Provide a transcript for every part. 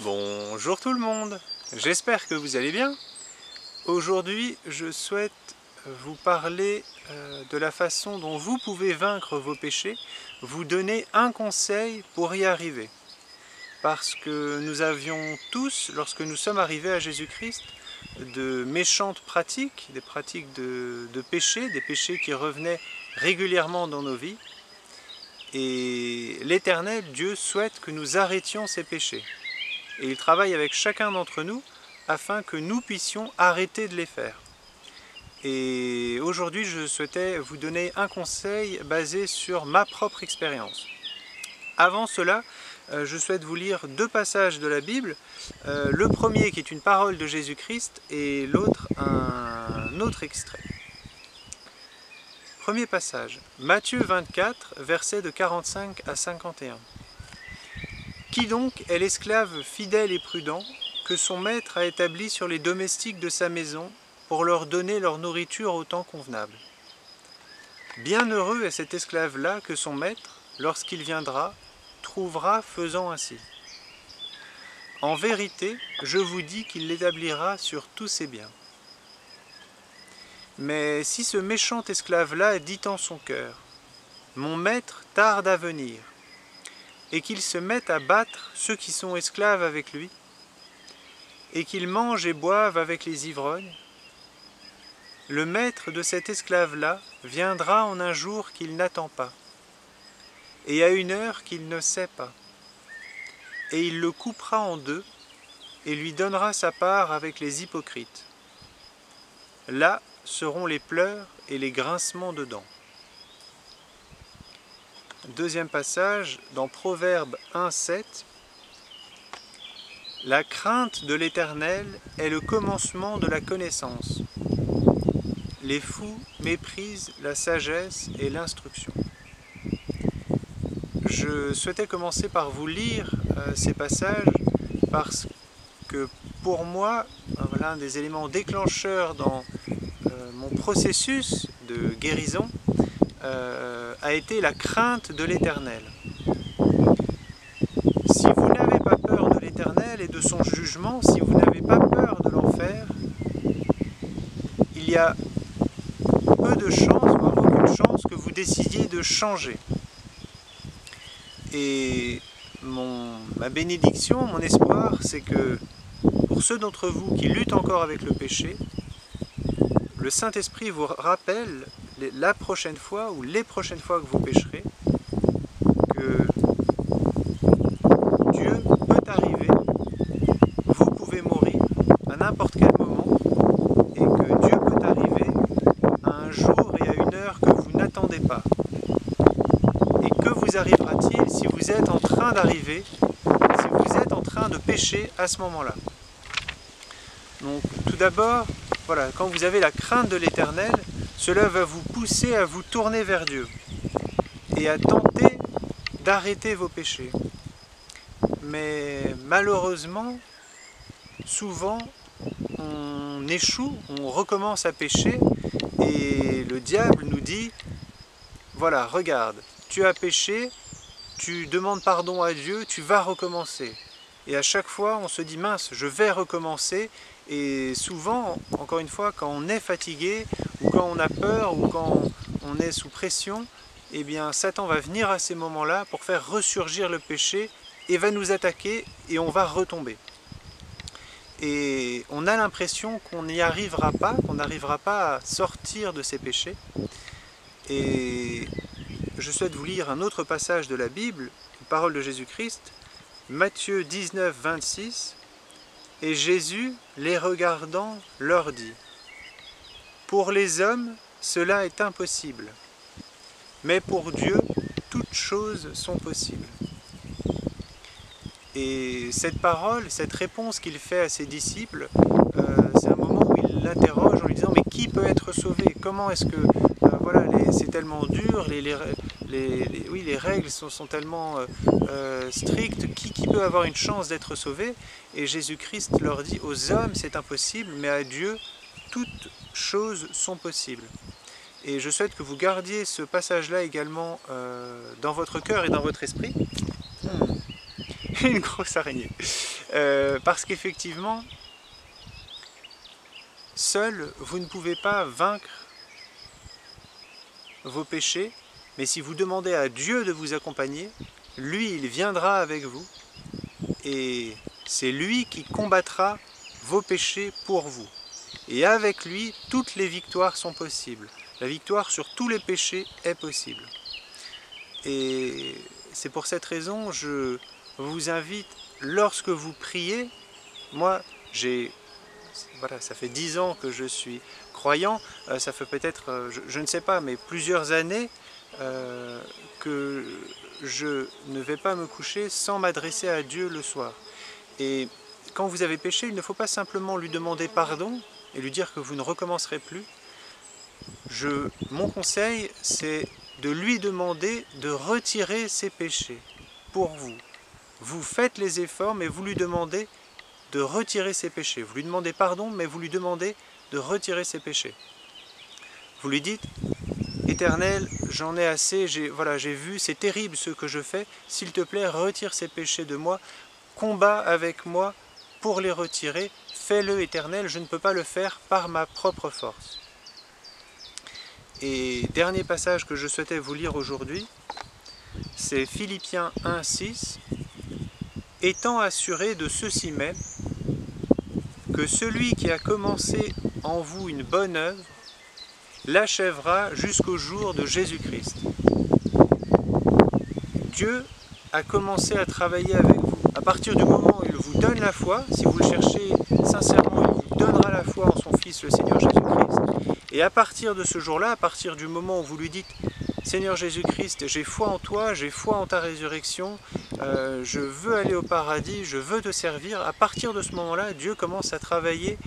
Bonjour tout le monde, j'espère que vous allez bien. Aujourd'hui, je souhaite vous parler de la façon dont vous pouvez vaincre vos péchés, vous donner un conseil pour y arriver. Parce que nous avions tous, lorsque nous sommes arrivés à Jésus-Christ, de méchantes pratiques, des pratiques de péché, des péchés qui revenaient régulièrement dans nos vies. Et l'Éternel, Dieu, souhaite que nous arrêtions ces péchés. Et il travaille avec chacun d'entre nous afin que nous puissions arrêter de les faire. Et aujourd'hui, je souhaitais vous donner un conseil basé sur ma propre expérience. Avant cela, je souhaite vous lire deux passages de la Bible. Le premier qui est une parole de Jésus-Christ et l'autre un autre extrait. Premier passage, Matthieu 24, versets de 45 à 51. Qui donc est l'esclave fidèle et prudent que son maître a établi sur les domestiques de sa maison pour leur donner leur nourriture au temps convenable? Bienheureux est cet esclave-là que son maître, lorsqu'il viendra, trouvera faisant ainsi. En vérité, je vous dis qu'il l'établira sur tous ses biens. Mais si ce méchant esclave-là dit en son cœur, « Mon maître tarde à venir », et qu'il se mette à battre ceux qui sont esclaves avec lui, et qu'il mange et boive avec les ivrognes, le maître de cet esclave-là viendra en un jour qu'il n'attend pas, et à une heure qu'il ne sait pas, et il le coupera en deux, et lui donnera sa part avec les hypocrites. Là seront les pleurs et les grincements de dents. Deuxième passage, dans Proverbe 1,7. La crainte de l'Éternel est le commencement de la connaissance. Les fous méprisent la sagesse et l'instruction. Je souhaitais commencer par vous lire ces passages parce que pour moi, l'un des éléments déclencheurs dans mon processus de guérison a été la crainte de l'Éternel. Si vous n'avez pas peur de l'Éternel et de son jugement, si vous n'avez pas peur de l'enfer, il y a peu de chances, voire aucune chance, que vous décidiez de changer. Et ma bénédiction, mon espoir, c'est que pour ceux d'entre vous qui luttent encore avec le péché, le Saint-Esprit vous rappelle la prochaine fois ou les prochaines fois que vous pécherez que Dieu peut arriver, vous pouvez mourir à n'importe quel moment et que Dieu peut arriver à un jour et à une heure que vous n'attendez pas. Et que vous arrivera-t-il si vous êtes en train d'arriver, si vous êtes en train de pécher à ce moment-là? Donc tout d'abord, voilà, quand vous avez la crainte de l'Éternel, cela va vous pousser à vous tourner vers Dieu et à tenter d'arrêter vos péchés. Mais malheureusement, souvent, on échoue, on recommence à pécher et le diable nous dit « Voilà, regarde, tu as péché, tu demandes pardon à Dieu, tu vas recommencer. » Et à chaque fois, on se dit « Mince, je vais recommencer » et souvent, encore une fois, quand on est fatigué, ou quand on a peur, ou quand on est sous pression, eh bien Satan va venir à ces moments-là pour faire ressurgir le péché et va nous attaquer et on va retomber. Et on a l'impression qu'on n'y arrivera pas, qu'on n'arrivera pas à sortir de ces péchés. Et je souhaite vous lire un autre passage de la Bible, une parole de Jésus-Christ, Matthieu 19, 26. Et Jésus, les regardant, leur dit : pour les hommes, cela est impossible, mais pour Dieu, toutes choses sont possibles. Et cette parole, cette réponse qu'il fait à ses disciples, c'est un moment où il l'interroge en lui disant : mais qui peut être sauvé? Comment est-ce que, voilà, c'est tellement dur, les règles sont tellement strictes, qui peut avoir une chance d'être sauvé? Et Jésus-Christ leur dit : aux hommes c'est impossible, mais à Dieu toutes choses sont possibles. Et je souhaite que vous gardiez ce passage-là également dans votre cœur et dans votre esprit. Une grosse araignée. Parce qu'effectivement, seul, vous ne pouvez pas vaincre vos péchés, mais si vous demandez à Dieu de vous accompagner, lui, il viendra avec vous, et c'est lui qui combattra vos péchés pour vous. Et avec lui, toutes les victoires sont possibles. La victoire sur tous les péchés est possible. Et c'est pour cette raison, je vous invite, lorsque vous priez, moi, voilà, ça fait 10 ans que je suis croyant, ça fait peut-être, je ne sais pas, mais plusieurs années que je ne vais pas me coucher sans m'adresser à Dieu le soir. Et quand vous avez péché, il ne faut pas simplement lui demander pardon et lui dire que vous ne recommencerez plus. Mon conseil, c'est de lui demander de retirer ses péchés pour vous. Vous faites les efforts, mais vous lui demandez de retirer ses péchés. Vous lui demandez pardon, mais vous lui demandez de retirer ses péchés. Vous lui dites, Éternel, j'en ai assez, j'ai vu, c'est terrible ce que je fais, s'il te plaît, retire ces péchés de moi, combat avec moi pour les retirer, fais-le, Éternel, je ne peux pas le faire par ma propre force. Et dernier passage que je souhaitais vous lire aujourd'hui, c'est Philippiens 1,6. Étant assuré de ceci même, que celui qui a commencé en vous une bonne œuvre, l'achèvera jusqu'au jour de Jésus-Christ. Dieu a commencé à travailler avec vous. À partir du moment où il vous donne la foi, si vous le cherchez sincèrement, il vous donnera la foi en son Fils, le Seigneur Jésus-Christ. Et à partir de ce jour-là, à partir du moment où vous lui dites « Seigneur Jésus-Christ, j'ai foi en toi, j'ai foi en ta résurrection, je veux aller au paradis, je veux te servir », à partir de ce moment-là, Dieu commence à travailler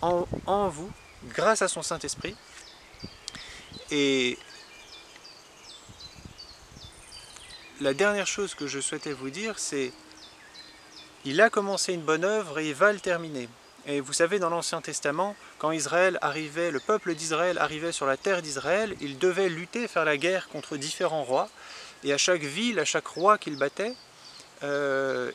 en vous, grâce à son Saint-Esprit. Et la dernière chose que je souhaitais vous dire, c'est il a commencé une bonne œuvre et il va le terminer. Et vous savez, dans l'Ancien Testament, quand Israël arrivait, le peuple d'Israël arrivait sur la terre d'Israël, il devait lutter, faire la guerre contre différents rois. Et à chaque ville, à chaque roi qu'il battait, cela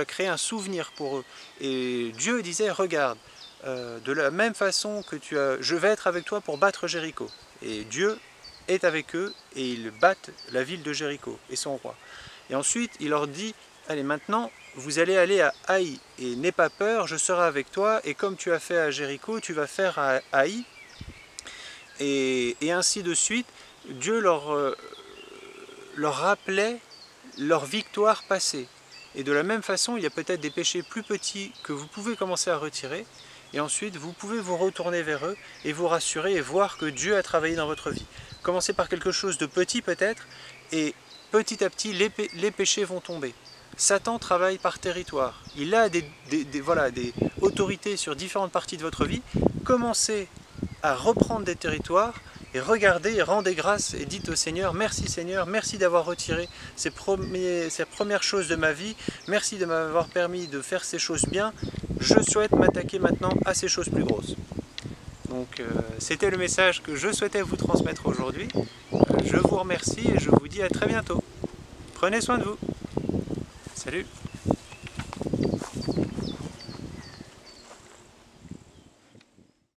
créait un souvenir pour eux. Et Dieu disait, regarde, de la même façon que je vais être avec toi pour battre Jéricho. Et Dieu est avec eux et ils battent la ville de Jéricho et son roi. Et ensuite, il leur dit, allez, maintenant, vous allez aller à Haï, et n'aie pas peur, je serai avec toi, et comme tu as fait à Jéricho, tu vas faire à Haï. Et ainsi de suite, Dieu leur rappelait leur victoire passée. Et de la même façon, il y a peut-être des péchés plus petits que vous pouvez commencer à retirer, et ensuite vous pouvez vous retourner vers eux et vous rassurer et voir que Dieu a travaillé dans votre vie. Commencez par quelque chose de petit peut-être, et petit à petit les péchés vont tomber. Satan travaille par territoire. Il a des autorités sur différentes parties de votre vie. Commencez à reprendre des territoires et regardez et rendez grâce et dites au Seigneur, merci d'avoir retiré ces premières choses de ma vie, merci de m'avoir permis de faire ces choses bien, je souhaite m'attaquer maintenant à ces choses plus grosses. Donc c'était le message que je souhaitais vous transmettre aujourd'hui. Je vous remercie et je vous dis à très bientôt. Prenez soin de vous. Salut!